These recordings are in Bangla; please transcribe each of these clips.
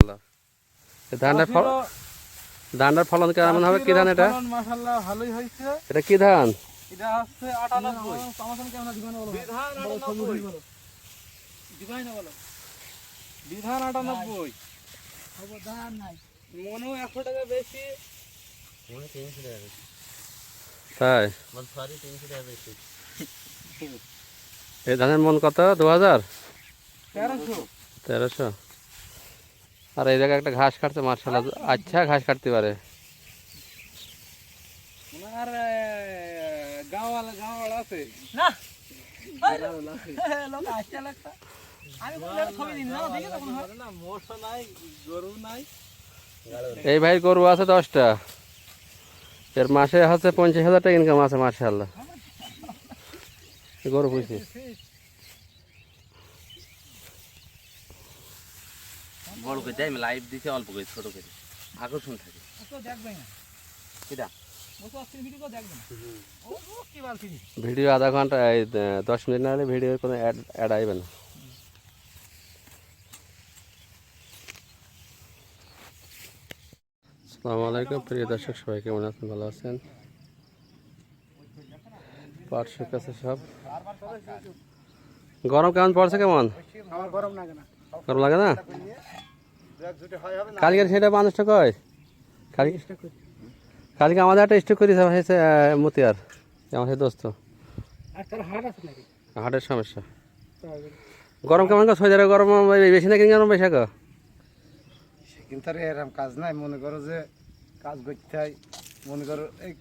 মাশাআল্লাহ। ধানের ফলন কেমন হবে? কি ধান এটা? মাশাআল্লাহ ভালোই হয়েছে। এটা কি ধান? এটা হচ্ছে 98 বিধান 98 খবরদার নাই মনেও 100 টাকা বেশি মনে 300 টাকা বেশি তাই বল সরি 300 টাকা বেশি এই ধানের মন কত? 2000 1300 আর এই জায়গায় একটা ঘাস কাটতে মাশাআল্লাহ আচ্ছা ঘাস কাটতে পারে আর গাওয়ালা আছে না লোক আচ্ছা লাগতা আমি বলে ছবি দিন না দেখি তখন না মোষ নাই গরু নাই এই ভাই গরু আছে 10টা এর মাসে হচ্ছে 50,000 টাকা ইনকাম আছে মাশাআল্লাহ গরু পুষি বড় করে আমি লাইভ দিতে অল্প করে ছোট করে আকর্ষণ থাকে দেখবে না কিটা ভিডিও আধা ঘন্টা 10 মিনিট না হলে ভিডিওর কোনো অ্যাড আসবে না আসসালামু আলাইকুম প্রিয় দর্শক সবাই কেমন আছেন? ভালো আছেন? পাট শুকাচ্ছে সব। গরম কেমন পড়ছে? কেমন গরম লাগে না গরম লাগে না? কালকে সেটা মানুষটা কয় কালকে আমাদের একটা স্টক করেছে হয়েছে মতিয়ার আমার দোস্ত হাটের সমস্যা গরম কেমন গো? সৌদি আরবে গরম বেশি না কিন্তু গরম বেশি গো? কিন্তু আর এরকম কাজ নাই মনে করো যে কাজ করতে হয় মনে করো এই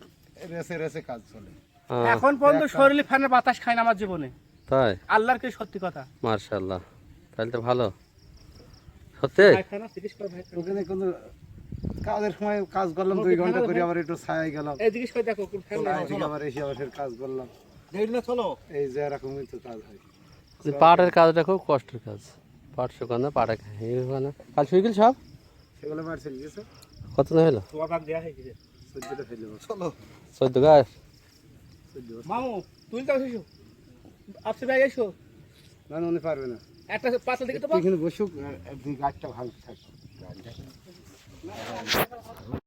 রেসে কাজ চলে এখন পর্যন্ত শরীরে ফ্যানের বাতাস খায় না আমার জীবনে তাই আল্লাহর কি সত্যি কথা মাশাআল্লাহ তাহলে তো ভালো সত্যি ওখানে কোনো কাজের সময় কাজ করলাম 2 ঘন্টা করে আবার একটু ছায়ায় গেলাম এই জিনিস কই দেখো ফ্যান আবার এসে আবার ফের কাজ করলাম দেখ না চলো এই যে এরকমই তো কাজ হয় পাটের কাজটা খুব কষ্টের কাজ পাট শুকানো পাটে শুকানো কাল শুকিল সব সেগুলো মারছিল গেছে কত না হলো তোমার ভাগ দেয়া হয়ে গেছে 14টা ফেলে চলো 14 গাছ মামু তুই তো এসো আপসে ব্যাগ এসো না উনি পারবে না একটা পাঁচটা দিকে তো এখানে বসুক গাছটা ভালো থাকে